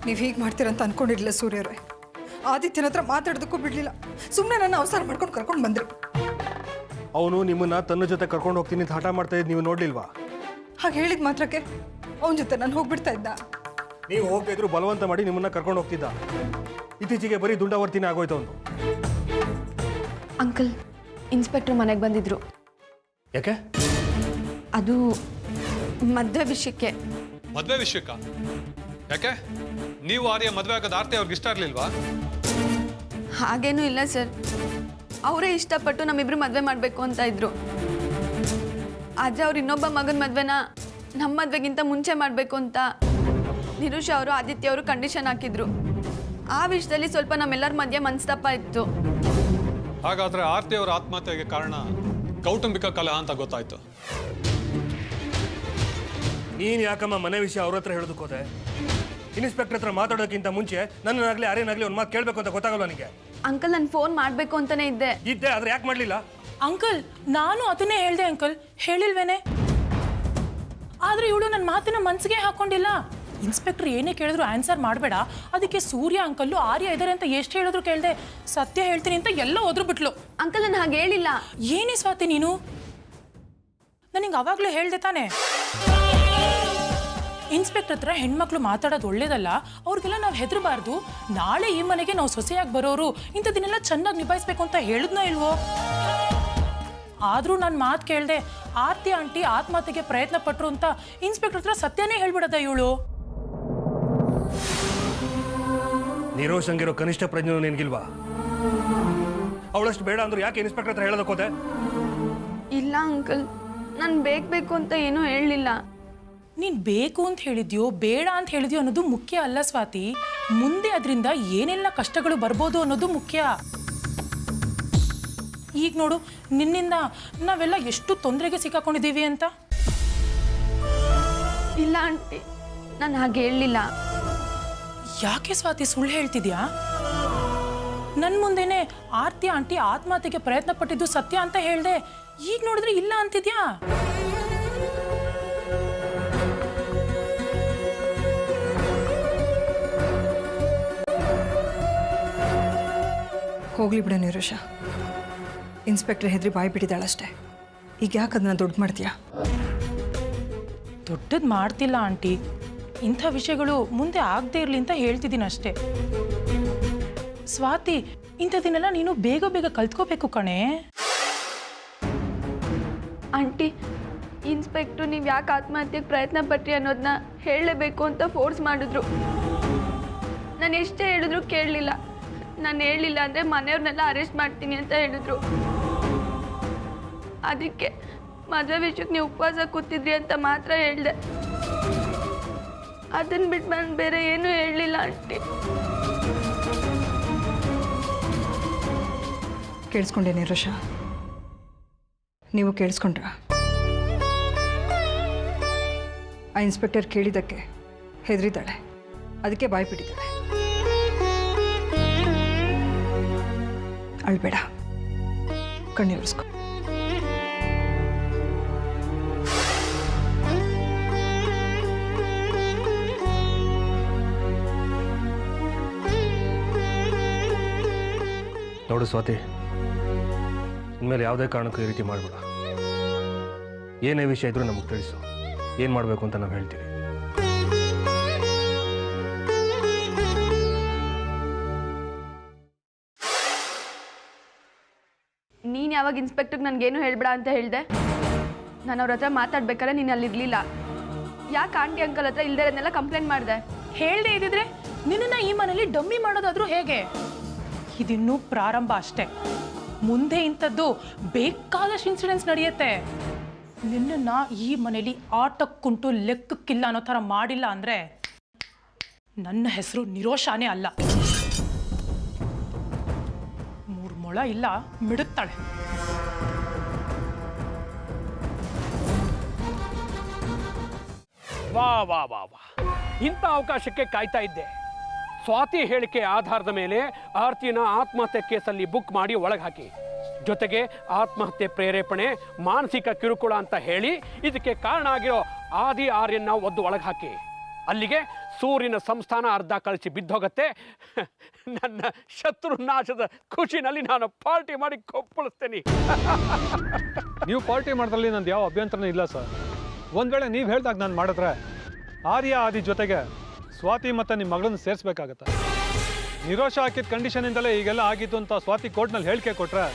ನೀವು ಹೀಗೆ ಮಾಡ್ತೀರಂತ ಅನ್ಕೊಂಡಿರಲಿಲ್ಲ ಸೂರ್ಯರೇ. ಆದಿತ್ಯನ ಹತ್ರ ಮಾತಾಡೋದಕ್ಕೂ ಬಿಡಲಿಲ್ಲ. ಸುಮ್ಮನೆ ನನ್ನ ಅವಸರ ಮಾಡ್ಕೊಂಡು ಕರ್ಕೊಂಡು ಬಂದ್ರಿ. ಅವನು ನಿಮ್ಮನ್ನ ತನ್ನ ಜೊತೆ ಕರ್ಕೊಂಡು ಹೋಗ್ತೀನಿ ಅಂತ ಹಠ ಮಾಡ್ತಾ ಇದ್ದು ನೀವು ನೋಡ್ಲಿಲ್ವಾ? ಹಾಗೆ ಹೇಳಿದ ಮಾತ್ರಕ್ಕೆ ಅವನ ಜೊತೆ ನಾನು ಹೋಗ್ಬಿಡ್ತಾ ಇದ್ದ. ನೀವು ಹೋಗ್ತಿದ್ರು ಬಲವಂತ ಮಾಡಿ ನಿಮ್ಮನ್ನ ಕರ್ಕೊಂಡು ಹೋಗ್ತಿದ್ದ. ಇತ್ತೀಚೆಗೆ ಬರೀ ದುಂಡಾವರ್ತಿನೇ ಆಗೋಯ್ತು ಅವನು. ಅಂಕಲ್, ಇನ್ಸ್ಪೆಕ್ಟರ್ ಮನೆಗೆ ಬಂದಿದ್ರು. ಯಾಕೆ? ಅದು ಮದುವೆ ವಿಷಯಕ್ಕೆ. ಮದುವೆ ವಿಷಯಕ್ಕ? ಯಾಕೆ? ನೀವು ಆರ್ಯ ಮದುವೆ ಆಗೋದು ಆರ್ತಿ ಅವ್ರಿಗೆ ಇಷ್ಟ ಇರಲಿಲ್ವಾ? ಹಾಗೇನೂ ಇಲ್ಲ ಸರ್. ಅವರೇ ಇಷ್ಟಪಟ್ಟು ನಮ್ಮಿಬ್ರು ಮದುವೆ ಮಾಡಬೇಕು ಅಂತ ಇದ್ರು. ಆದರೆ ಅವ್ರು ಇನ್ನೊಬ್ಬ ಮಗನ ಮದುವೆನ ನಮ್ಮ ಮದುವೆಗಿಂತ ಮುಂಚೆ ಮಾಡಬೇಕು ಅಂತ ನಿರುಷ ಅವರು ಆದಿತ್ಯ ಅವರು ಕಂಡೀಷನ್ ಹಾಕಿದ್ರು. ಆ ವಿಷಯದಲ್ಲಿ ಸ್ವಲ್ಪ ನಮ್ಮೆಲ್ಲರ ಮಧ್ಯೆ ಮನಸ್ತಾಪ ಇತ್ತು. ಹಾಗಾದ್ರೆ ಆರ್ತಿ ಅವರ ಆತ್ಮಹತ್ಯೆಗೆ ಕಾರಣ ಕೌಟುಂಬಿಕ ಕಲಹ ಅಂತ ಗೊತ್ತಾಯ್ತು. ನೀನು ಯಾಕಮ್ಮ ಮನೆ ವಿಷಯ ಅವ್ರ ಹತ್ರ ಹೇಳೋದಕ್ಕೋದೆ? ಇನ್ಸ್ಪೆಕ್ಟರ್ ಹತ್ರ ಮಾತಾಡೋಕ್ಕಿಂತ ಮುಂಚೆ ನನ್ನನ್ನಾಗಲಿ ಆರ್ಯನಾಗಲಿ ಒಂದು ಮಾತು ಕೇಳಬೇಕು ಅಂತ ಗೊತ್ತಾಗಲ್ವ ನಿನಗೆ? ಅಂಕಲ್, ನಾನು ಫೋನ್ ಮಾಡಬೇಕು ಅಂತಾನೆ ಇದ್ದೆ. ಆದ್ರೆ ಯಾಕೆ ಮಾಡಲಿಲ್ಲ? ಅಂಕಲ್, ನಾನು ಅದನ್ನೇ ಹೇಳ್ದೆ ಅಂಕಲ್, ಹೇಳಿಲ್ವೇನೆ? ಆದ್ರೆ ಇವಳು ನನ್ನ ಮಾತಿನ ಮನಸ್ಸಿಗೆ ಹಾಕೊಂಡಿಲ್ಲ. ಇನ್ಸ್ಪೆಕ್ಟರ್ ಏನೇ ಕೇಳಿದ್ರು ಆನ್ಸರ್ ಮಾಡಬೇಡ, ಅದಕ್ಕೆ ಸೂರ್ಯ ಅಂಕಲ್ಲು ಆರ್ಯ ಇದ್ದಾರೆ ಅಂತ ಎಷ್ಟು ಹೇಳಿದ್ರು ಕೇಳಿದೆ. ಸತ್ಯ ಹೇಳ್ತೀನಿ ಅಂತ ಎಲ್ಲ ಓದ್ರು ಬಿಟ್ಲು. ಅಂಕಲ್, ನಾನು ಹಾಗೆ ಹೇಳಿಲ್ಲ. ಏನೇ ಸ್ವಾತಿ ನೀನು? ನನಗೆ ಅವಾಗಲೂ ಹೇಳ್ದೆ ತಾನೆ, ಇನ್ಸ್ಪೆಕ್ಟರ್ ಹತ್ರ ಹೆಣ್ಮಕ್ಳು ಮಾತಾಡೋದು ಒಳ್ಳೇದಲ್ಲ, ಅವ್ರಿಗೆಲ್ಲ ನಾವು ಹೆದರಬಾರ್ದು. ನಾಳೆ ಈ ಮನೆಗೆ ನಾವು ಸೊಸೆಯಾಗಿ ಬರೋರು, ಇಂಥದನ್ನೆಲ್ಲ ಚೆನ್ನಾಗಿ ನಿಭಾಯಿಸ್ಬೇಕು ಅಂತ ಹೇಳಿದ್ನೋ ಇಲ್ವೋ? ಆದರೂ ನಾನು ಮಾತು ಕೇಳಿದೆ. ಆರ್ತಿ ಆಂಟಿ ಆತ್ಮಹತ್ಯೆಗೆ ಪ್ರಯತ್ನ ಪಟ್ರು ಅಂತ ಇನ್ಸ್ಪೆಕ್ಟರ್ ಹತ್ರ ಸತ್ಯನೇ ಹೇಳ್ಬಿಡದ ಇವಳು? ನಿರೋಷಂಗಿರೋ ಕನಿಷ್ಠ ಪ್ರಜ್ಞೆ ನಿನ್ಗಿಲ್ವಾ? ಅವಳಷ್ಟು ಬೇಡ ಅಂದ್ರು ಯಾಕೆ ಇನ್ಸ್ಪೆಕ್ಟರ್ ಹತ್ರ ಹೇಳೋದಕ್ಕೋದೆ? ಇಲ್ಲ ಅಂಕಲ್, ನಾನು ಬೇಕು ಅಂತ ಏನೂ ಹೇಳಲಿಲ್ಲ. ನೀನು ಬೇಕು ಅಂತ ಹೇಳಿದ್ಯೋ ಬೇಡ ಅಂತ ಹೇಳಿದ್ಯೋ ಅನ್ನೋದು ಮುಖ್ಯ ಅಲ್ಲ ಸ್ವಾತಿ. ಮುಂದೆ ಅದರಿಂದ ಏನೆಲ್ಲ ಕಷ್ಟಗಳು ಬರ್ಬೋದು ಅನ್ನೋದು ಮುಖ್ಯ. ಈಗ ನೋಡು, ನಿನ್ನಿಂದ ನಾವೆಲ್ಲ ಎಷ್ಟು ತೊಂದರೆಗೆ ಸಿಕ್ಕಾಕೊಂಡಿದ್ದೀವಿ ಅಂತ. ಇಲ್ಲ ಆಂಟಿ, ನಾನು ಹಾಗೆ ಹೇಳಲಿಲ್ಲ. ಯಾಕೆ ಸ್ವಾತಿ ಸುಳ್ಳು ಹೇಳ್ತಿದ್ಯಾ? ನನ್ನ ಮುಂದೆನೆ ಆರ್ತಿ ಆಂಟಿ ಆತ್ಮಹತ್ಯೆಗೆ ಪ್ರಯತ್ನ ಪಟ್ಟಿದ್ದು ಸತ್ಯ ಅಂತ ಹೇಳ್ದೆ. ಈಗ ನೋಡಿದ್ರೆ ಇಲ್ಲ ಅಂತಿದ್ಯಾ? ಹೋಗ್ಲಿ ಬಿಡ ನಿರುಷ. ಇನ್ಸ್ಪೆಕ್ಟರ್ ಹೆದ್ರಿ ಬಾಯಿ ಬಿಟ್ಟಿದ್ದಾಳಷ್ಟೇ. ಈಗ ಯಾಕೆ ಅದನ್ನ ದೊಡ್ಡ ಮಾಡ್ತೀಯಾ? ದೊಡ್ಡದು ಮಾಡ್ತಿಲ್ಲ ಆಂಟಿ. ಇಂಥ ವಿಷಯಗಳು ಮುಂದೆ ಆಗದೆ ಇರಲಿ ಅಂತ ಹೇಳ್ತಿದ್ದೀನಿ ಅಷ್ಟೇ. ಸ್ವಾತಿ, ಇಂಥದನ್ನೆಲ್ಲ ನೀನು ಬೇಗ ಬೇಗ ಕಲ್ತ್ಕೋಬೇಕು ಕಣೆ. ಆಂಟಿ, ಇನ್ಸ್ಪೆಕ್ಟ್ರು ನೀವು ಯಾಕೆ ಆತ್ಮಹತ್ಯೆಗೆ ಪ್ರಯತ್ನ ಪಟ್ರಿ ಅನ್ನೋದನ್ನ ಹೇಳಲೇಬೇಕು ಅಂತ ಫೋರ್ಸ್ ಮಾಡಿದ್ರು. ನಾನು ಎಷ್ಟೇ ಹೇಳಿದ್ರು ಕೇಳಲಿಲ್ಲ. ನಾನು ಹೇಳಲಿಲ್ಲ ಅಂದರೆ ಮನೆಯವ್ರನ್ನೆಲ್ಲ ಅರೆಸ್ಟ್ ಮಾಡ್ತೀನಿ ಅಂತ ಹೇಳಿದ್ರು. ಅದಕ್ಕೆ ಮದುವೆ ವಿಷಯಕ್ಕೆ ನೀವು ಉಪವಾಸ ಕೂತಿದ್ರಿ ಅಂತ ಮಾತ್ರ ಹೇಳಿದೆ. ಅದನ್ನು ಬಿಟ್ಟು ನಾನು ಬೇರೆ ಏನೂ ಹೇಳಲಿಲ್ಲ ಆಂಟಿ. ಕೇಳಿಸ್ಕೊಂಡೆ ನಿರುಷ? ನೀವು ಕೇಳಿಸ್ಕೊಂಡ್ರ? ಆ ಇನ್ಸ್ಪೆಕ್ಟರ್ ಕೇಳಿದ್ದಕ್ಕೆ ಹೆದರಿದ್ದಾಳೆ, ಅದಕ್ಕೆ ಬಾಯಿ ಬಿಟ್ಟಿದ್ದಾಳೆ. ಅಳ್ಬೇಡ, ಕಣ್ಣೀರಿಸ್ಕೊ. ನೋಡು ಸ್ವಾತಿ, ಇನ್ಮೇಲೆ ಯಾವುದೇ ಕಾರಣಕ್ಕೂ ಈ ರೀತಿ ಮಾಡಬೇಡ. ಏನೇ ವಿಷಯ ಇದ್ರೂ ನಮಗೆ ತಿಳಿಸು. ಏನು ಮಾಡಬೇಕು ಅಂತ ನಾವು ಹೇಳ್ತೀವಿ. ನೀನು ಯಾವಾಗ ಇನ್ಸ್ಪೆಕ್ಟರ್ಗೆ ನನಗೇನು ಹೇಳ್ಬೇಡ ಅಂತ ಹೇಳಿದೆ? ನಾನು ಅವ್ರ ಹತ್ರ ಮಾತಾಡ್ಬೇಕಾದ್ರೆ ನೀನು ಅಲ್ಲಿರಲಿಲ್ಲ. ಯಾಕೆ ಆಂಟಿ ಅಂಕಲ್ ಹತ್ರ ಇಲ್ದಿರೋದನ್ನೆಲ್ಲ ಕಂಪ್ಲೇಂಟ್ ಮಾಡಿದೆ? ಹೇಳ್ದೆ ಇದ್ದಿದ್ರೆ ನಿನ್ನನ್ನು ಈ ಮನೇಲಿ ಡಮ್ಮಿ ಮಾಡೋದಾದ್ರೂ ಹೇಗೆ? ಇದಿನ್ನೂ ಪ್ರಾರಂಭ ಅಷ್ಟೇ. ಮುಂದೆ ಇಂಥದ್ದು ಬೇಕಾದಷ್ಟು ಇನ್ಸಿಡೆಂಟ್ಸ್ ನಡೆಯುತ್ತೆ. ನಿನ್ನನ್ನು ಈ ಮನೇಲಿ ಆಟಕ್ಕುಂಟು ಲೆಕ್ಕಕ್ಕಿಲ್ಲ ಅನ್ನೋ ಥರ ಮಾಡಿಲ್ಲ ಅಂದರೆ ನನ್ನ ಹೆಸರು ನಿರೋಷಾನೇ ಅಲ್ಲ. 3 ಮೊಳ ಇಲ್ಲ ಮಿಡುತ್ತಾಳೆ. ವಾ ವಾ ವಾ ವಾ, ಇಂಥ ಅವಕಾಶಕ್ಕೆ ಕಾಯ್ತಾ ಇದ್ದೆ. ಸ್ವಾತಿ ಹೇಳಿಕೆ ಆಧಾರದ ಮೇಲೆ ಆರ್ತಿನ ಆತ್ಮಹತ್ಯೆ ಕೇಸಲ್ಲಿ ಬುಕ್ ಮಾಡಿ ಒಳಗೆ ಹಾಕಿ, ಜೊತೆಗೆ ಆತ್ಮಹತ್ಯೆ ಪ್ರೇರೇಪಣೆ, ಮಾನಸಿಕ ಕಿರುಕುಳ ಅಂತ ಹೇಳಿ ಇದಕ್ಕೆ ಕಾರಣ ಆಗಿರೋ ಆದಿ ಆರ್ಯನ್ನ ಒದ್ದು ಒಳಗೆ ಹಾಕಿ. ಅಲ್ಲಿಗೆ ಸೂರ್ಯನ ಸಂಸ್ಥಾನ ಅರ್ಧ ಕಳಚಿ ಬಿದ್ದೋಗತ್ತೆ. ನನ್ನ ಶತ್ರು ನಾಶದ ಖುಷಿನಲ್ಲಿ ನಾನು ಪಾರ್ಟಿ ಮಾಡಿ ಕೊಪ್ಪಳಿಸ್ತೇನೆ. ನೀವು ಪಾರ್ಟಿ ಮಾಡೋದ್ರಲ್ಲಿ ನಂದು ಯಾವ ಅಭ್ಯಂತರನೂ ಇಲ್ಲ ಸರ್. ಒಂದು ವೇಳೆ ನೀವು ಹೇಳ್ದಾಗ ನಾನು ಮಾಡಿದ್ರೆ ಆರ್ಯ ಆದಿ ಜೊತೆಗೆ ಸ್ವಾತಿ ಮತ್ತು ನಿಮ್ಮ ಮಗಳನ್ನು ಸೇರಿಸ್ಬೇಕಾಗತ್ತೆ. ನಿರೋಷ ಹಾಕಿದ ಕಂಡೀಷನಿಂದಲೇ ಈಗೆಲ್ಲ ಆಗಿತ್ತು ಅಂತ ಸ್ವಾತಿ ಕೋರ್ಟ್ನಲ್ಲಿ ಹೇಳಿಕೆ ಕೊಟ್ಟರೆ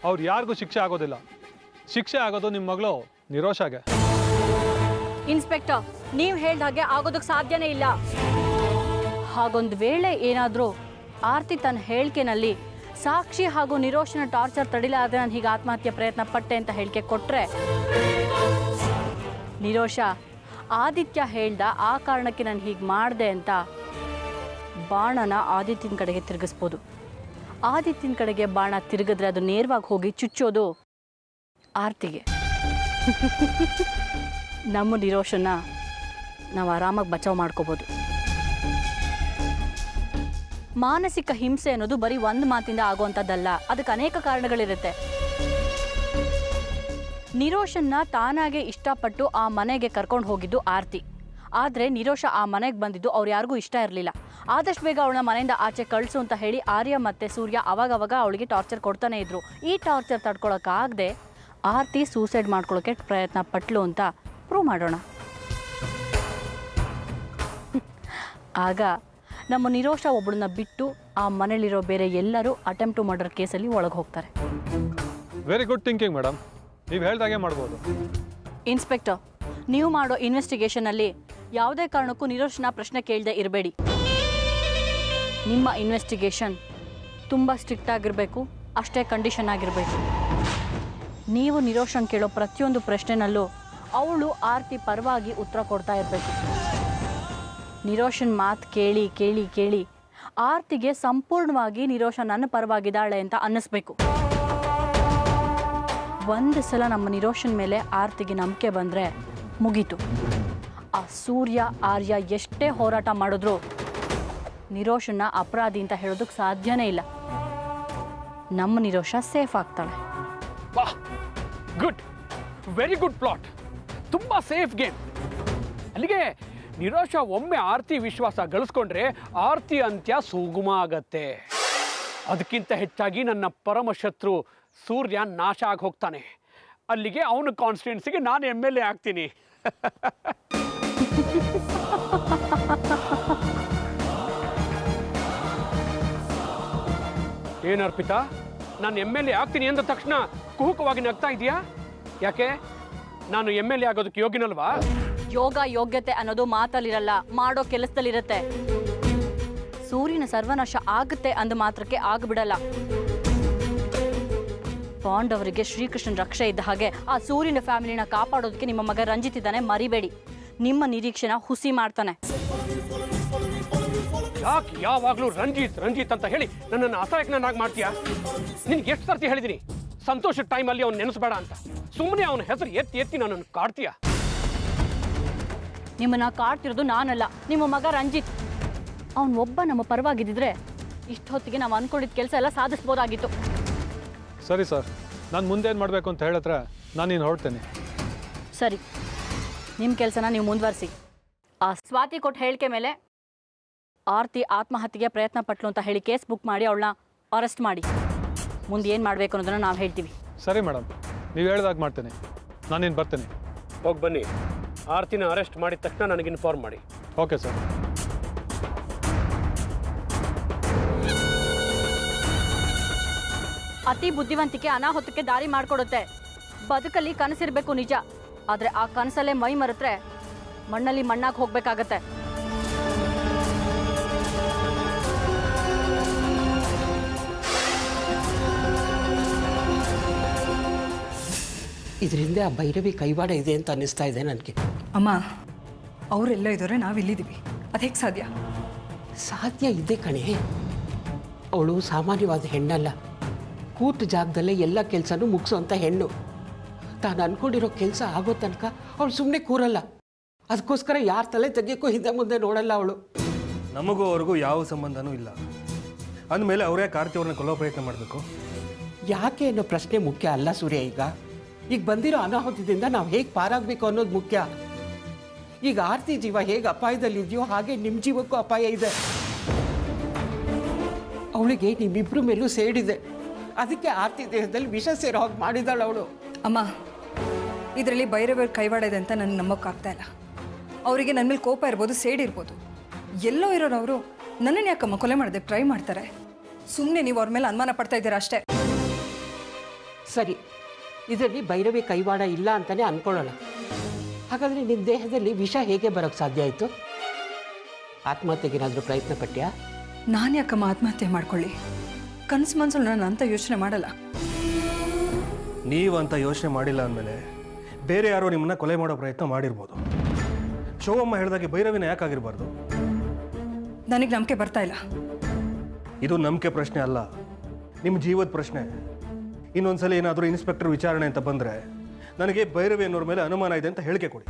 ಅವ್ರು ಯಾರಿಗೂ ಶಿಕ್ಷೆ ಆಗೋದಿಲ್ಲ. ಶಿಕ್ಷೆ ಆಗೋದು ನಿಮ್ಮ ಮಗಳು ನಿರೋಷಾಗೆ. ಇನ್ಸ್ಪೆಕ್ಟರ್, ನೀವು ಹೇಳ್ದ ಹಾಗೆ ಆಗೋದಕ್ಕೆ ಸಾಧ್ಯನೇ ಇಲ್ಲ. ಹಾಗೊಂದು ವೇಳೆ ಏನಾದರೂ ಆರ್ತಿ ತನ್ನ ಹೇಳಿಕೆನಲ್ಲಿ ಸಾಕ್ಷಿ ಹಾಗೂ ನಿರೋಷನ ಟಾರ್ಚರ್ ತಡಿಲಾರದೆ ನಾನು ಹೀಗೆ ಆತ್ಮಹತ್ಯೆ ಪ್ರಯತ್ನ ಪಟ್ಟೆ ಅಂತ ಹೇಳಿಕೆ ಕೊಟ್ಟರೆ, ನಿರೋಷ ಆದಿತ್ಯ ಹೇಳ್ದ ಆ ಕಾರಣಕ್ಕೆ ನಾನು ಹೀಗೆ ಮಾಡಿದೆ ಅಂತ ಬಾಣನ ಆದಿತ್ಯನ ಕಡೆಗೆ ತಿರುಗಿಸ್ಬೋದು. ಆದಿತ್ಯನ ಕಡೆಗೆ ಬಾಣ ತಿರುಗಿದ್ರೆ ಅದು ನೇರವಾಗಿ ಹೋಗಿ ಚುಚ್ಚೋದು ಆರ್ತಿಗೆ. ನಮ್ಮ ನಿರೋಷನ ನಾವು ಆರಾಮಾಗಿ ಬಚಾವ್ ಮಾಡ್ಕೋಬೋದು. ಮಾನಸಿಕ ಹಿಂಸೆ ಅನ್ನೋದು ಬರೀ ಒಂದು ಮಾತಿಂದ ಆಗುವಂಥದ್ದಲ್ಲ, ಅದಕ್ಕೆ ಅನೇಕ ಕಾರಣಗಳಿರುತ್ತೆ. ನಿರೋಷನ್ನ ತಾನಾಗೆ ಇಷ್ಟಪಟ್ಟು ಆ ಮನೆಗೆ ಕರ್ಕೊಂಡು ಹೋಗಿದ್ದು ಆರ್ತಿ. ಆದರೆ ನಿರೋಷ ಆ ಮನೆಗೆ ಬಂದಿದ್ದು ಅವ್ರು ಯಾರಿಗೂ ಇಷ್ಟ ಇರಲಿಲ್ಲ. ಆದಷ್ಟು ಬೇಗ ಅವಳನ್ನ ಮನೆಯಿಂದ ಆಚೆ ಕಳಿಸು ಅಂತ ಹೇಳಿ ಆರ್ಯ ಮತ್ತು ಸೂರ್ಯ ಅವಾಗವಾಗ ಅವಳಿಗೆ ಟಾರ್ಚರ್ ಕೊಡ್ತಾನೆ ಇದ್ರು. ಈ ಟಾರ್ಚರ್ ತಡ್ಕೊಳಕ್ಕಾಗದೆ ಆರ್ತಿ ಸೂಸೈಡ್ ಮಾಡ್ಕೊಳ್ಳೋಕೆ ಪ್ರಯತ್ನ ಪಟ್ಲು ಅಂತ ಪ್ರೂವ್ ಮಾಡೋಣ. ಆಗ ನಮ್ಮ ನಿರೋಷ ಒಬ್ಬಳನ್ನ ಬಿಟ್ಟು ಆ ಮನೇಲಿರೋ ಬೇರೆ ಎಲ್ಲರೂ ಅಟೆಂಪ್ಟ್ ಟು ಮರ್ಡರ್ ಕೇಸಲ್ಲಿ ಒಳಗೆ ಹೋಗ್ತಾರೆ. Very good thinking madam. ನೀವು ಹೇಳ್ದಾಗೆ ಮಾಡ್ಬೋದು. ಇನ್ಸ್ಪೆಕ್ಟರ್, ನೀವು ಮಾಡೋ ಇನ್ವೆಸ್ಟಿಗೇಷನಲ್ಲಿ ಯಾವುದೇ ಕಾರಣಕ್ಕೂ ನಿರೋಷನ ಪ್ರಶ್ನೆ ಕೇಳದೆ ಇರಬೇಡಿ. ನಿಮ್ಮ ಇನ್ವೆಸ್ಟಿಗೇಷನ್ ತುಂಬ ಸ್ಟ್ರಿಕ್ಟ್ ಆಗಿರಬೇಕು, ಅಷ್ಟೇ ಕಂಡೀಷನ್ ಆಗಿರಬೇಕು. ನೀವು ನಿರೋಷನ್ ಕೇಳೋ ಪ್ರತಿಯೊಂದು ಪ್ರಶ್ನೆನಲ್ಲೂ ಅವಳು ಆರ್ತಿ ಪರವಾಗಿ ಉತ್ತರ ಕೊಡ್ತಾ ಇರಬೇಕು. ನಿರೋಷನ್ ಮಾತು ಕೇಳಿ ಕೇಳಿ ಕೇಳಿ ಆರ್ತಿಗೆ ಸಂಪೂರ್ಣವಾಗಿ ನಿರೋಷ ನನ್ನ ಪರವಾಗಿದ್ದಾಳೆ ಅಂತ ಅನ್ನಿಸ್ಬೇಕು. ಒಂದು ಸಲ ನಮ್ಮ ನಿರೋಷನ್ ಮೇಲೆ ಆರ್ತಿಗೆ ನಂಬಿಕೆ ಬಂದರೆ ಮುಗೀತು. ಆ ಸೂರ್ಯ ಆರ್ಯ ಎಷ್ಟೇ ಹೋರಾಟ ಮಾಡಿದ್ರು ನಿರೋಷನ್ನ ಅಪರಾಧಿ ಅಂತ ಹೇಳೋದಕ್ಕೆ ಸಾಧ್ಯನೇ ಇಲ್ಲ. ನಮ್ಮ ನಿರೋಷ ಸೇಫ್ ಆಗ್ತಾಳೆ. ವಾಹ್, ಗುಡ್, ವೆರಿ ಗುಡ್ ಪ್ಲಾಟ್. ತುಂಬ ಸೇಫ್ ಗೇಮ್. ಅಲ್ಲಿಗೆ ನಿರೋಷ ಒಮ್ಮೆ ಆರ್ತಿ ವಿಶ್ವಾಸ ಗಳಿಸ್ಕೊಂಡ್ರೆ ಆರ್ತಿ ಅಂತ್ಯ ಸುಗಮ ಆಗತ್ತೆ. ಅದಕ್ಕಿಂತ ಹೆಚ್ಚಾಗಿ ನನ್ನ ಪರಮಶತ್ರು ಸೂರ್ಯ ನಾಶ ಆಗಿ ಹೋಗ್ತಾನೆ. ಅಲ್ಲಿಗೆ ಅವನ ಕಾನ್ಸ್ಟಿಟ್ಯೂನ್ಸಿಗೆ ನಾನು MLA ಆಗ್ತೀನಿ. ಏನರ್ಪಿತಾ, ನಾನು MLA ಆಗ್ತೀನಿ ಅಂದ ತಕ್ಷಣ ಕುಹುಕವಾಗಿ ನಗ್ತಾ ಇದೆಯಾ? ಯಾಕೆ, ನಾನು MLA ಆಗೋದಕ್ಕೆ ಯೋಗ್ಯನಲ್ವಾ? ಯೋಗ ಯೋಗ್ಯತೆ ಅನ್ನೋದು ಮಾತಲ್ಲಿರಲ್ಲ, ಮಾಡೋ ಕೆಲಸದಲ್ಲಿರುತ್ತೆ. ಸೂರ್ಯನ ಸರ್ವನಾಶ ಆಗುತ್ತೆ ಅಂದ ಮಾತ್ರಕ್ಕೆ ಆಗ್ಬಿಡಲ್ಲ. ಪಾಂಡವರಿಗೆ ಶ್ರೀಕೃಷ್ಣನ್ ರಕ್ಷೆ ಇದ್ದ ಹಾಗೆ ಆ ಸೂರ್ಯನ ಫ್ಯಾಮಿಲಿನ ಕಾಪಾಡೋದಕ್ಕೆ ನಿಮ್ಮ ಮಗ ರಂಜಿತ್ ಇದ್ದಾನೆ, ಮರಿಬೇಡಿ. ನಿಮ್ಮ ನಿರೀಕ್ಷೆನ ಹುಸಿ ಮಾಡ್ತಾನೆ. ಯಾಕೆ ಯಾವಾಗಲೂ ರಂಜಿತ್ ರಂಜಿತ್ ಅಂತ ಹೇಳಿ ನನ್ನನ್ನು ಅಸಹಾಯಕನಾಗಿ ಮಾಡ್ತೀಯಾ? ನಿನ್ಗೆ ಎಷ್ಟು ಸರ್ತಿ ಹೇಳಿದ್ದೀನಿ ಸಂತೋಷದ ಟೈಮಲ್ಲಿ ಅವ್ನು ನೆನೆಸ್ಬೇಡ ಅಂತ. ಸುಮ್ಮನೆ ಅವನ ಹೆಸರು ಎತ್ತಿ ಎತ್ತಿ ನನ್ನನ್ನು ಕಾಡ್ತೀಯಾ? ನಿಮ್ಮನ್ನ ಕಾಡ್ತಿರೋದು ನಾನಲ್ಲ, ನಿಮ್ಮ ಮಗ ರಂಜಿತ್. ಅವನು ಒಬ್ಬ ನಮ್ಮ ಪರವಾಗಿದ್ದಿದ್ರೆ ಇಷ್ಟೊತ್ತಿಗೆ ನಾವು ಅಂದ್ಕೊಂಡಿದ್ದ ಕೆಲಸ ಎಲ್ಲ ಸಾಧಿಸ್ಬೋದಾಗಿತ್ತು. ಸರಿ ಸರ್, ನಾನು ಮುಂದೇನು ಮಾಡಬೇಕು ಅಂತ ಹೇಳಿದ್ರೆ ನಾನು ಇನ್ನು ಹೊರಡ್ತೇನೆ. ಸರಿ, ನಿಮ್ಮ ಕೆಲಸನ ನೀವು ಮುಂದುವರಿಸಿ. ಆ ಸ್ವಾತಿ ಕೊಟ್ಟು ಹೇಳಿಕೆ ಮೇಲೆ ಆರ್ತಿ ಆತ್ಮಹತ್ಯೆಗೆ ಪ್ರಯತ್ನ ಪಟ್ಲು ಅಂತ ಹೇಳಿ ಕೇಸ್ ಬುಕ್ ಮಾಡಿ ಅವಳನ್ನ ಅರೆಸ್ಟ್ ಮಾಡಿ. ಮುಂದೆ ಏನು ಮಾಡಬೇಕು ಅನ್ನೋದನ್ನು ನಾವು ಹೇಳ್ತೀವಿ. ಸರಿ ಮೇಡಮ್, ನೀವು ಹೇಳಿದಾಗ ಮಾಡ್ತೇನೆ. ನಾನಿನ್ನು ಬರ್ತೇನೆ. ಹೋಗಿ ಬನ್ನಿ. ಆರ್ತಿನ ಅರೆಸ್ಟ್ ಮಾಡಿದ ತಕ್ಷಣ ನನಗೆ ಇನ್ಫಾರ್ಮ್ ಮಾಡಿ. Okay sir. ಅತಿ ಬುದ್ಧಿವಂತಿಕೆ ಅನಾಹುತಕ್ಕೆ ದಾರಿ ಮಾಡಿಕೊಡುತ್ತೆ. ಬದುಕಲ್ಲಿ ಕನಸಿರಬೇಕು ನಿಜ, ಆದರೆ ಆ ಕನಸಲ್ಲೇ ಮೈ ಮರೆತ್ರೆ ಮಣ್ಣಲ್ಲಿ ಮಣ್ಣಾಗಿ ಹೋಗ್ಬೇಕಾಗತ್ತೆ. ಇದರಿಂದ ಆ ಭೈರವಿ ಕೈವಾಡ ಇದೆ ಅಂತ ಅನ್ನಿಸ್ತಾ ಇದೆ ನನಗೆ. ಅಮ್ಮ, ಅವರೆಲ್ಲ ಇದ್ದಾರೆ, ನಾವಿಲ್ಲಿದ್ದೀವಿ. ಅದು ಹೇಗೆ ಸಾಧ್ಯ? ಸಾಧ್ಯ ಇದೆ ಕಣೆ. ಅವಳು ಸಾಮಾನ್ಯವಾದ ಹೆಣ್ಣಲ್ಲ. ಕೂತು ಜಾಗದಲ್ಲೇ ಎಲ್ಲ ಕೆಲಸನೂ ಮುಗಿಸೋಂಥ ಹೆಣ್ಣು. ತಾನು ಅಂದ್ಕೊಂಡಿರೋ ಕೆಲಸ ಆಗೋ ತನಕ ಅವಳು ಸುಮ್ಮನೆ ಕೂರಲ್ಲ. ಅದಕ್ಕೋಸ್ಕರ ಯಾರ ತಲೆ ತೆಗಿಯೋಕ್ಕೂ ಹಿಂದೆ ಮುಂದೆ ನೋಡಲ್ಲ ಅವಳು. ನಮಗೂ ಅವ್ರಿಗೂ ಯಾವ ಸಂಬಂಧನೂ ಇಲ್ಲ ಅಂದಮೇಲೆ ಅವರೇ ಕಾರ್ತಿ ಅವ್ರನ್ನ ಕೊಲ್ಲೋ ಪ್ರಯತ್ನ ಮಾಡಬೇಕು. ಯಾಕೆ ಅನ್ನೋ ಪ್ರಶ್ನೆ ಮುಖ್ಯ ಅಲ್ಲ ಸೂರ್ಯ. ಈಗ ಬಂದಿರೋ ಅನಾಹುತದಿಂದ ನಾವು ಹೇಗೆ ಪಾರಾಗಬೇಕು ಅನ್ನೋದು ಮುಖ್ಯ. ಈಗ ಆರ್ತಿ ಜೀವ ಹೇಗೆ ಅಪಾಯದಲ್ಲಿದೆಯೋ ಹಾಗೆ ನಿಮ್ಮ ಜೀವಕ್ಕೂ ಅಪಾಯ ಇದೆ. ಅವಳಿಗೆ ನಿಮ್ಮಿಬ್ಬರ ಮೇಲೂ ಸೇಡಿದೆ. ಅದಕ್ಕೆ ಆರ್ತಿ ದೇಹದಲ್ಲಿ ವಿಷ ಸೇರೋ ಹಾಗೆ ಮಾಡಿದಾಳು ಅವಳು. ಅಮ್ಮ, ಇದರಲ್ಲಿ ಭೈರವರ ಕೈವಾಡ ಇದೆ ಅಂತ ನನಗೆ ನಂಬೋಕ್ಕಾಗ್ತಾ ಇಲ್ಲ. ಅವರಿಗೆ ನನ್ನ ಮೇಲೆ ಕೋಪ ಇರ್ಬೋದು, ಸೇಡಿರ್ಬೋದು. ಎಲ್ಲೋ ಇರೋರು ಅವರು ನನ್ನನ್ನು ಯಾಕಮ್ಮ ಕೊಲೆ ಮಾಡೋದಕ್ಕೆ ಟ್ರೈ ಮಾಡ್ತಾರೆ? ಸುಮ್ಮನೆ ನೀವು ಅವ್ರ ಮೇಲೆ ಅನುಮಾನ ಪಡ್ತಾ ಇದ್ದೀರಾ ಅಷ್ಟೇ. ಸರಿ, ಇದರಲ್ಲಿ ಭೈರವಿ ಕೈವಾಡ ಇಲ್ಲ ಅಂತಲೇ ಅಂದ್ಕೊಳ್ಳೋಣ. ಹಾಗಾದರೆ ನಿಮ್ಮ ದೇಹದಲ್ಲಿ ವಿಷ ಹೇಗೆ ಬರೋಕ್ಕೆ ಸಾಧ್ಯ ಆಯಿತು? ಆತ್ಮಹತ್ಯೆಗೇನಾದರೂ ಪ್ರಯತ್ನ ಪಟ್ಟ್ಯಾ? ನಾನು ಯಾಕಮ್ಮ ಆತ್ಮಹತ್ಯೆ ಮಾಡ್ಕೊಳ್ಳಿ? ಕನಸು ಮನಸ್ಸಲ್ಲಿ ನಾನು ಅಂತ ಯೋಚನೆ ಮಾಡಲ್ಲ. ನೀವಂತ ಯೋಚನೆ ಮಾಡಿಲ್ಲ ಅಂದಮೇಲೆ ಬೇರೆ ಯಾರೋ ನಿಮ್ಮನ್ನ ಕೊಲೆ ಮಾಡೋ ಪ್ರಯತ್ನ ಮಾಡಿರ್ಬೋದು. ಶೋಭಮ್ಮ ಹೇಳಿದಾಗೆ ಭೈರವಿನ ಯಾಕಾಗಿರ್ಬಾರ್ದು? ನನಗೆ ನಂಬಿಕೆ ಬರ್ತಾ ಇಲ್ಲ. ಇದು ನಂಬಿಕೆ ಪ್ರಶ್ನೆ ಅಲ್ಲ, ನಿಮ್ಮ ಜೀವದ ಪ್ರಶ್ನೆ. ಇನ್ನೊಂದ್ಸಲ ಏನಾದರೂ ಇನ್ಸ್ಪೆಕ್ಟರ್ ವಿಚಾರಣೆ ಅಂತ ಬಂದರೆ ನನಗೆ ಭೈರವಿ ಅನ್ನೋರ ಮೇಲೆ ಅನುಮಾನ ಇದೆ ಅಂತ ಹೇಳಿಕೆ ಕೊಡಿ.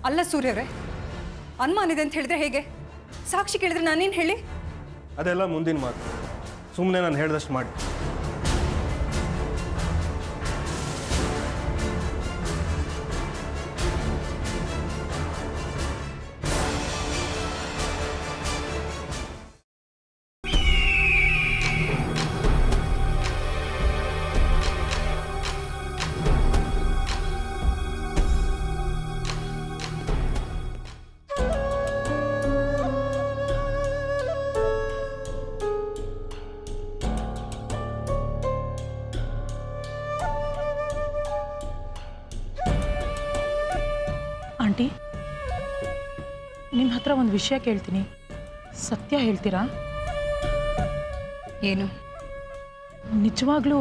ಅಲ್ಲ ಸೂರ್ಯವ್ರೆ, ಅನುಮಾನ ಇದೆ ಅಂತ ಹೇಳಿದ್ರೆ ಹೇಗೆ? ಸಾಕ್ಷಿ ಕೇಳಿದ್ರೆ ನಾನೇನು ಹೇಳಿ? ಅದೆಲ್ಲ ಮುಂದಿನ ಮಾತು. ಸುಮ್ಮನೆ ನಾನು ಹೇಳ್ದಷ್ಟು ಮಾಡಿ. ಆಂಟಿ, ನಿಮ್ಮ ಹತ್ರ ಒಂದು ವಿಷಯ ಕೇಳ್ತೀನಿ, ಸತ್ಯ ಹೇಳ್ತೀರಾ? ಏನು? ನಿಜವಾಗ್ಲೂ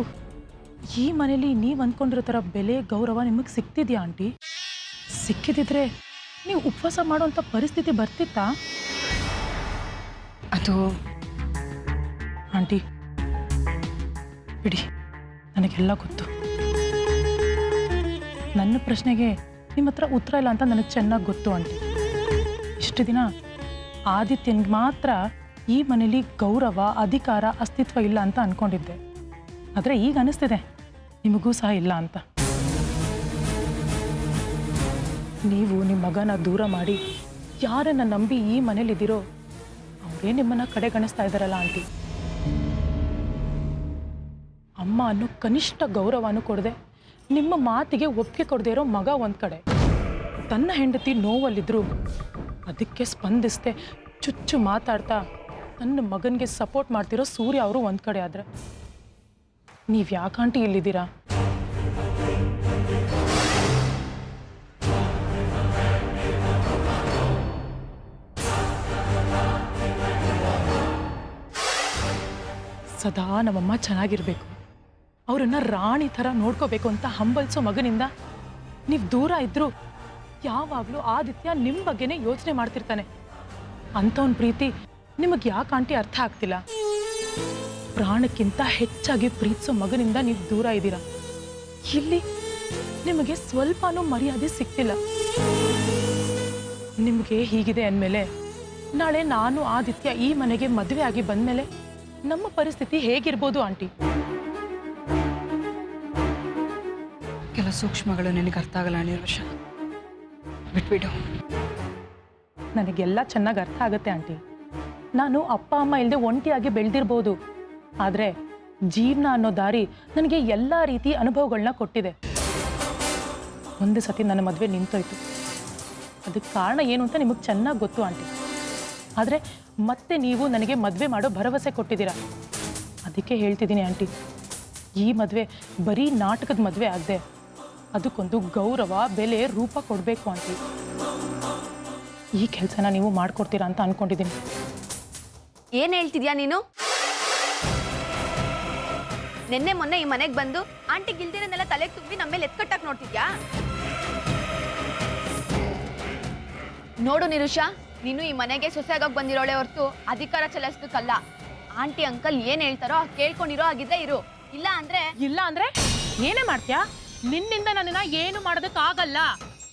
ಈ ಮನೇಲಿ ನೀವು ಅಂದ್ಕೊಂಡಿರೋ ಥರ ಬೆಲೆ ಗೌರವ ನಿಮಗೆ ಸಿಗ್ತಿದ್ಯಾ ಆಂಟಿ? ಸಿಕ್ಕಿದಿದ್ರೆ ನೀವು ಉಪವಾಸ ಮಾಡೋಂಥ ಪರಿಸ್ಥಿತಿ ಬರ್ತಿತ್ತಾ? ಅದು ಆಂಟಿ ಬಿಡಿ, ನನಗೆಲ್ಲ ಗೊತ್ತು. ನನ್ನ ಪ್ರಶ್ನೆಗೆ ನಿಮ್ಮ ಹತ್ರ ಉತ್ತರ ಇಲ್ಲ ಅಂತ ನನಗೆ ಚೆನ್ನಾಗಿ ಗೊತ್ತು ಆಂಟಿ. ಇಷ್ಟು ದಿನ ಆದಿತ್ಯನಿಗೆ ಮಾತ್ರ ಈ ಮನೇಲಿ ಗೌರವ, ಅಧಿಕಾರ, ಅಸ್ತಿತ್ವ ಇಲ್ಲ ಅಂತ ಅಂದ್ಕೊಂಡಿದ್ದೆ. ಆದರೆ ಈಗ ಅನಿಸ್ತಿದೆ ನಿಮಗೂ ಸಹ ಇಲ್ಲ ಅಂತ. ನೀವು ನಿಮ್ಮ ಮಗನ ದೂರ ಮಾಡಿ ಯಾರನ್ನ ನಂಬಿ ಈ ಮನೇಲಿದ್ದೀರೋ ಅವರೇ ನಿಮ್ಮನ್ನ ಕಡೆಗಣಿಸ್ತಾ ಇದ್ದಾರಲ್ಲ ಆಂಟಿ. ಅಮ್ಮ ಅನ್ನೋ ಕನಿಷ್ಠ ಗೌರವನೂ ಕೊಡದೆ, ನಿಮ್ಮ ಮಾತಿಗೆ ಒಪ್ಪಿಗೆ ಕೊಡದೇ ಇರೋ ಮಗ ಒಂದು ಕಡೆ, ತನ್ನ ಹೆಂಡತಿ ನೋವಲ್ಲಿದ್ರು ಅದಕ್ಕೆ ಸ್ಪಂದಿಸ್ದೆ ಚುಚ್ಚು ಮಾತಾಡ್ತಾ ನನ್ನ ಮಗನಿಗೆ ಸಪೋರ್ಟ್ ಮಾಡ್ತಿರೋ ಸೂರ್ಯ ಅವರು ಒಂದು ಕಡೆ ಆದರೆ ನೀವು ಯಾಕಾಂಟಿ ಇಲ್ಲಿದ್ದೀರಾ? ಸದಾ ನಮ್ಮಮ್ಮ ಚೆನ್ನಾಗಿರ್ಬೇಕು, ಅವರನ್ನ ರಾಣಿ ಥರ ನೋಡ್ಕೋಬೇಕು ಅಂತ ಹಂಬಲಿಸೋ ಮಗನಿಂದ ನೀವು ದೂರ ಇದ್ರು ಯಾವಾಗಲೂ ಆದಿತ್ಯ ನಿಮ್ಮ ಬಗ್ಗೆನೇ ಯೋಚನೆ ಮಾಡ್ತಿರ್ತಾನೆ. ಅಂಥವನ್ ಪ್ರೀತಿ ನಿಮಗೆ ಯಾಕೆ ಆಂಟಿ ಅರ್ಥ ಆಗ್ತಿಲ್ಲ? ಪ್ರಾಣಕ್ಕಿಂತ ಹೆಚ್ಚಾಗಿ ಪ್ರೀತಿಸೋ ಮಗನಿಂದ ನೀವು ದೂರ ಇದ್ದೀರಾ. ಇಲ್ಲಿ ನಿಮಗೆ ಸ್ವಲ್ಪನೂ ಮರ್ಯಾದೆ ಸಿಗ್ತಿಲ್ಲ. ನಿಮಗೆ ಹೀಗಿದೆ ಅಂದಮೇಲೆ ನಾಳೆ ನಾನು ಆದಿತ್ಯ ಈ ಮನೆಗೆ ಮದುವೆ ಆಗಿ ಬಂದಮೇಲೆ ನಮ್ಮ ಪರಿಸ್ಥಿತಿ ಹೇಗಿರ್ಬೋದು ಆಂಟಿ? ಕೆಲ ಸೂಕ್ಷ್ಮಗಳು ನಿನಗೆ ಅರ್ಥ ಆಗಲ್ಲ ಅನಿರ್ವಶ, ಬಿಟ್ಬಿಡು. ನನಗೆಲ್ಲ ಚೆನ್ನಾಗಿ ಅರ್ಥ ಆಗುತ್ತೆ ಆಂಟಿ. ನಾನು ಅಪ್ಪ ಅಮ್ಮ ಇಲ್ಲದೆ ಒಂಟಿಯಾಗಿ ಬೆಳೆದಿರ್ಬೋದು, ಆದರೆ ಜೀವನ ಅನ್ನೋ ದಾರಿ ನನಗೆ ಎಲ್ಲ ರೀತಿ ಅನುಭವಗಳನ್ನ ಕೊಟ್ಟಿದೆ. ಒಂದು ಸತಿ ನನ್ನ ಮದುವೆ ನಿಂತೋಯ್ತು. ಅದಕ್ಕೆ ಕಾರಣ ಏನು ಅಂತ ನಿಮಗೆ ಚೆನ್ನಾಗಿ ಗೊತ್ತು ಆಂಟಿ. ಆದರೆ ಮತ್ತೆ ನೀವು ನನಗೆ ಮದುವೆ ಮಾಡೋ ಭರವಸೆ ಕೊಟ್ಟಿದ್ದೀರಾ. ಅದಕ್ಕೆ ಹೇಳ್ತಿದ್ದೀನಿ ಆಂಟಿ, ಈ ಮದುವೆ ಬರೀ ನಾಟಕದ ಮದುವೆ ಆಗದೆ ಅದಕ್ಕೊಂದು ಗೌರವ, ಬೆಲೆ, ರೂಪ ಕೊಡಬೇಕು ಆಂಟಿ. ಈ ಕೆಲಸನ ನೀವು ಮಾಡ್ಕೊಡ್ತೀರಾ ಅಂತ ಅನ್ಕೊಂಡಿದ್ದೀನಿ. ಏನು ಹೇಳ್ತಿದ್ಯಾ ನೀನು? ನಿನ್ನೆ ಮೊನ್ನೆ ಈ ಮನೆಗೆ ಬಂದು ಆಂಟಿ ಗಿಲ್ದಿರನ್ನೆಲ್ಲ ತಲೆಗೆ ತುಂಬಿ ನಮ್ಮ ಮೇಲೆ ಎತ್ಕಟ್ಟಕ್ಕೆ ನೋಡ್ತಿದ್ಯಾ? ನೋಡು ನಿರುಷಾ, ನೀನು ಈ ಮನೆಗೆ ಸೊಸೆಯಾಗಿ ಬಂದಿರೋಳೆ ಹೊರತು ಅಧಿಕಾರ ಚಲಾಯಿಸೋದಕ್ಕಲ್ಲ. ಆಂಟಿ ಅಂಕಲ್ ಏನ್ ಹೇಳ್ತಾರೋ ಕೇಳ್ಕೊಂಡಿರೋ ಆಗಿದ್ರೆ ಇರು, ಇಲ್ಲ ಅಂದ್ರೆ ಏನೇ ಮಾಡ್ತೀಯಾ? ನಿನ್ನಿಂದ ನನ್ನನ್ನ ಏನು ಮಾಡೋದಕ್ಕಾಗಲ್ಲ.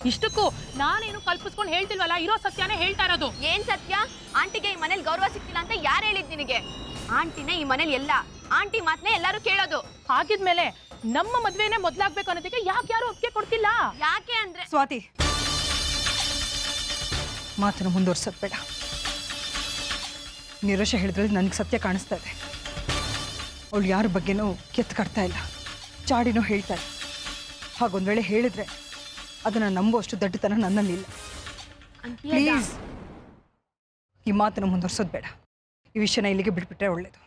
ಇಷ್ಟಕ್ಕೂ ನಾನೇನು ಕಲ್ಪಿಸ್ಕೊಂಡು ಹೇಳ್ತಿಲ್ವಲ್ಲ, ಇರೋ ಸತ್ಯನೇ ಹೇಳ್ತಾ ಇರೋದು. ಏನ್ ಸತ್ಯ? ಆಂಟಿಗೆ ಈ ಮನೇಲಿ ಗೌರವ ಸಿಕ್ತಿಲ್ಲ ಅಂತ ಯಾರು ಹೇಳಿದ್ ನಿನಗೆ? ಆಂಟಿನೇ ಈ ಮನೇಲಿ ಎಲ್ಲ, ಆಂಟಿ ಮಾತನ್ನೇ ಎಲ್ಲರೂ ಕೇಳೋದು. ಹಾಗಿದ್ಮೇಲೆ ನಮ್ಮ ಮದ್ವೆನೇ ಮೊದ್ಲಾಗ್ಬೇಕು ಅನ್ನೋದಕ್ಕೆ ಯಾಕೆ ಯಾರು ಒಪ್ಪಿಗೆ ಕೊಡ್ತಿಲ್ಲ? ಯಾಕೆ ಅಂದ್ರೆ ಸ್ವಾತಿ, ಮಾತನ್ನು ಮುಂದುವರ್ಸೋದು ಬೇಡ. ನಿರೋಷ ಹೇಳಿದ್ರಲ್ಲಿ ನನಗೆ ಸತ್ಯ ಕಾಣಿಸ್ತಾ ಇದೆ. ಅವಳು ಯಾರ ಬಗ್ಗೆನೂ ಕೆತ್ಕಡ್ತಾ ಇಲ್ಲ, ಚಾಡಿನೂ ಹೇಳ್ತಾ ಇಲ್ಲ. ಹಾಗೊಂದು ವೇಳೆ ಹೇಳಿದ್ರೆ ಅದನ್ನು ನಂಬುವಷ್ಟು ದಡ್ಡತನ ನನ್ನಲ್ಲಿಲ್ಲ. ಪ್ಲೀಸ್ ಈ ಮಾತನ್ನು ಮುಂದುವರ್ಸೋದು ಬೇಡ. ಈ ವಿಷಯನ ಇಲ್ಲಿಗೆ ಬಿಟ್ಬಿಟ್ರೆ ಒಳ್ಳೇದು.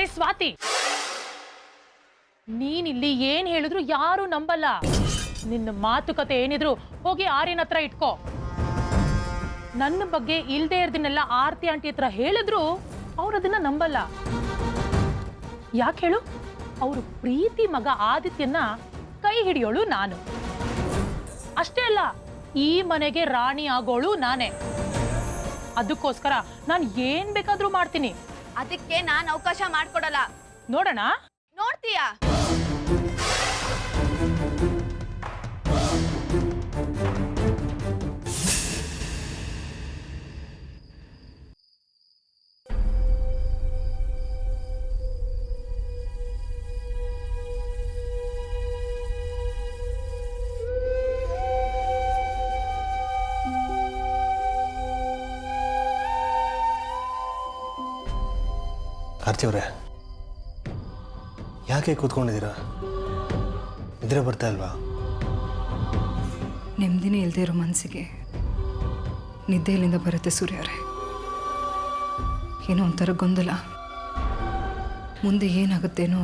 ಏ ಸ್ವಾತಿ, ನೀನಿಲ್ಲಿ ಏನ್ ಹೇಳಿದ್ರು ಯಾರು ನಂಬಲ್ಲ. ನಿನ್ನ ಮಾತುಕತೆ ಏನಿದ್ರು ಹೋಗಿ ಆರ್ಯನ ಹತ್ರ ಇಟ್ಕೋ. ನನ್ನ ಬಗ್ಗೆ ಇಲ್ದೇ ಇರ್ದಿನೆಲ್ಲ ಆರ್ತಿ ಆಂಟಿ ಹತ್ರ ಹೇಳಿದ್ರು ಅವ್ರು ಅದನ್ನ ನಂಬಲ್ಲ. ಯಾಕೆ ಹೇಳು? ಅವರು ಪ್ರೀತಿ ಮಗ ಆದಿತ್ಯನ ಕೈ ಹಿಡಿಯೋಳು ನಾನು. ಅಷ್ಟೇ ಅಲ್ಲ, ಈ ಮನೆಗೆ ರಾಣಿ ಆಗೋಳು ನಾನೇ. ಅದಕ್ಕೋಸ್ಕರ ನಾನು ಏನ್ ಬೇಕಾದ್ರೂ ಮಾಡ್ತೀನಿ. ಅದಕ್ಕೆ ನಾನು ಅವಕಾಶ ಮಾಡ್ಕೊಡಲ್ಲ. ನೋಡೋಣ. ನೋಡ್ತೀಯಾ? ಆರ್ತಿ ಅವರೇ, ಯಾಕೆ ಕೂತ್ಕೊಂಡಿದ್ದೀರಾ? ನಿದ್ರೆ ಬರ್ತಾ ಇಲ್ವಾ? ನೆಮ್ಮದಿನೇ ಇಲ್ಲದೆ ಇರೋ ಮನಸ್ಸಿಗೆ ನಿದ್ದೆ ಎಲ್ಲಿಂದ ಬರುತ್ತೆ ಸೂರ್ಯವರೇ? ಏನೋ ಒಂಥರ ಗೊಂದಲ, ಮುಂದೆ ಏನಾಗುತ್ತೇನೋ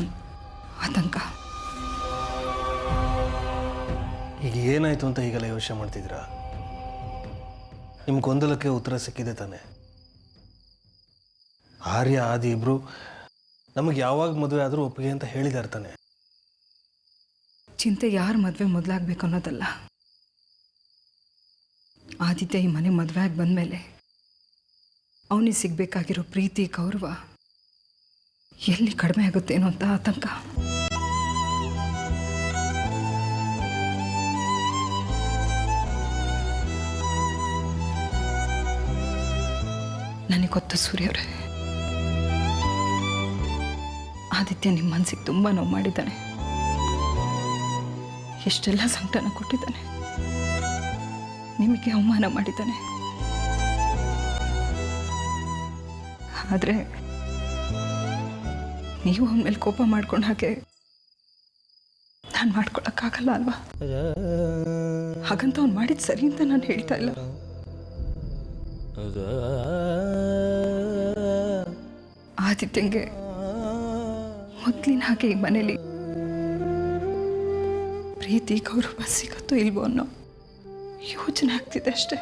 ಆತಂಕ. ಈಗ ಏನಾಯಿತು ಅಂತ ಈಗೆಲ್ಲ ಯೋಚನೆ ಮಾಡ್ತಿದ್ದೀರಾ? ನಿಮ್ಮ ಗೊಂದಲಕ್ಕೆ ಉತ್ತರ ಸಿಕ್ಕಿದೆ ತಾನೆ? ಆರ್ಯ ಆದಿ ಇಬ್ಬರು ನಮಗೆ ಯಾವಾಗ ಮದುವೆ ಆದರೂ ಒಪ್ಪಿಗೆ ಅಂತ ಹೇಳಿದಾರೆ ತಾನೆ? ಚಿಂತೆ ಯಾರ ಮದುವೆ ಮೊದಲಾಗಬೇಕು ಅನ್ನೋದಲ್ಲ. ಆದಿತ್ಯ ಈ ಮನೆ ಮದುವೆ ಆಗಿ ಬಂದಮೇಲೆ ಅವನಿಗೆ ಸಿಗಬೇಕಾಗಿರೋ ಪ್ರೀತಿ ಗೌರವ ಎಲ್ಲಿ ಕಡಿಮೆ ಆಗುತ್ತೇನೋ ಅಂತ ಆತಂಕ. ನನಗೆ ಗೊತ್ತು ಸೂರ್ಯವರೇ, ಆದಿತ್ಯ ನಿಮ್ಮ ಮನಸ್ಸಿಗೆ ತುಂಬ ನೋವು ಮಾಡಿದ್ದಾನೆ, ಎಷ್ಟೆಲ್ಲ ಸಂಕಟನ ಕೊಟ್ಟಿದ್ದಾನೆ, ನಿಮಗೆ ಅವಮಾನ ಮಾಡಿದ್ದಾನೆ. ಆದರೆ ನೀವು ಅವನ ಮೇಲೆ ಕೋಪ ಮಾಡ್ಕೊಂಡ ಹಾಗೆ ನಾನು ಮಾಡ್ಕೊಳಕ್ಕಾಗಲ್ಲ ಅಲ್ವಾ? ಹಾಗಂತ ಅವ್ನು ಮಾಡಿದ್ದು ಸರಿ ಅಂತ ನಾನು ಹೇಳ್ತಾ ಇಲ್ಲ. ಆದಿತ್ಯಂಗೆ ಮೊದಲಿನ ಹಾಗೆ ಈ ಮನೇಲಿ ಪ್ರೀತಿ ಗೌರವ ಸಿಗತ್ತೋ ಇಲ್ವೋ ಅನ್ನೋ ಯೋಚನೆ ಆಗ್ತಿದೆ ಅಷ್ಟೆ.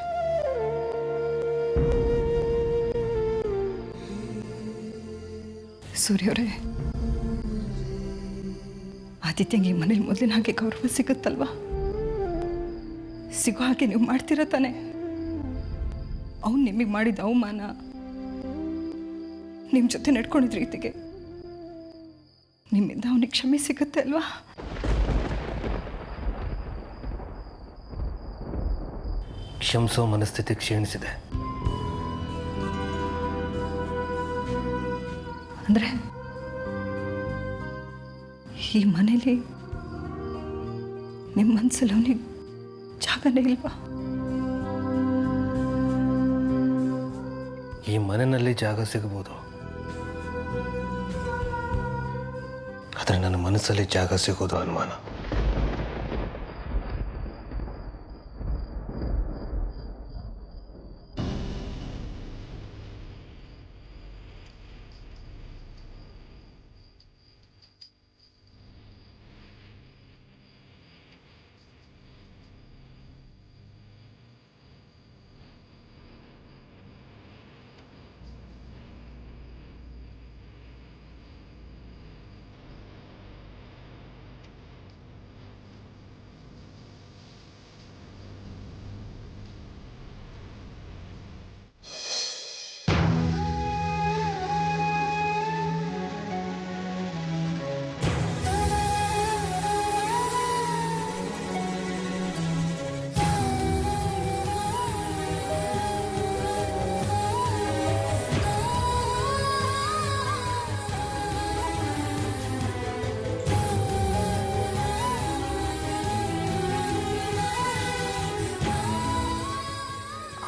ಸೂರ್ಯವರೇ, ಆದಿತ್ಯಂಗೆ ಈ ಮನೇಲಿ ಮೊದಲಿನ ಹಾಗೆ ಗೌರವ ಸಿಗುತ್ತಲ್ವಾ? ಸಿಗೋ ಹಾಗೆ ನೀವು ಮಾಡ್ತೀರ ತಾನೆ? ಅವ್ನು ನಿಮಗೆ ಮಾಡಿದ ಅವಮಾನ, ನಿಮ್ಮ ಜೊತೆ ನಡ್ಕೊಂಡಿದ್ದ ರೀತಿಗೆ ನಿಮ್ಮಿಂದ ಅವನಿಗೆ ಕ್ಷಮೆ ಸಿಗುತ್ತೆ ಅಲ್ವಾ? ಕ್ಷಮಿಸೋ ಮನಸ್ಥಿತಿ ಕ್ಷೀಣಿಸಿದೆ. ಅಂದರೆ ಈ ಮನೇಲಿ ನಿಮ್ಮ ಮನಸ್ಸಲ್ಲಿ ಅವನಿಗೆ ಜಾಗನೇ ಇಲ್ವಾ? ಈ ಮನೆಯಲ್ಲಿ ಜಾಗ ಸಿಗಬಹುದು, ಆದರೆ ನನ್ನ ಮನಸ್ಸಲ್ಲಿ ಜಾಗ ಸಿಗೋದು ಅನುಮಾನ.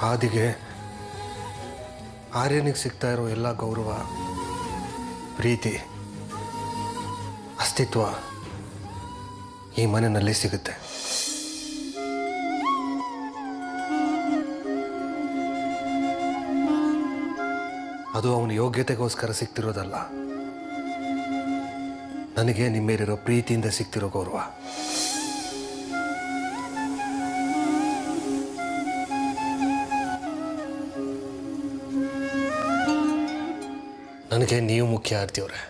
ಆದಿಗೆ ಆರ್ಯನಿಗೆ ಸಿಗ್ತಾ ಇರೋ ಎಲ್ಲ ಗೌರವ, ಪ್ರೀತಿ, ಅಸ್ತಿತ್ವ ಈ ಮನೆಯಲ್ಲಿ ಸಿಗುತ್ತೆ. ಅದು ಅವನ ಯೋಗ್ಯತೆಗೋಸ್ಕರ ಸಿಗ್ತಿರೋದಲ್ಲ, ನನಗೆ ನಿಮ್ಮ ಮೇಲಿರೋ ಪ್ರೀತಿಯಿಂದ ಸಿಗ್ತಿರೋ ಗೌರವ. ನನಗೆ ನೀವು ಮುಖ್ಯ ಆರ್ತಿಯವ್ರೆ.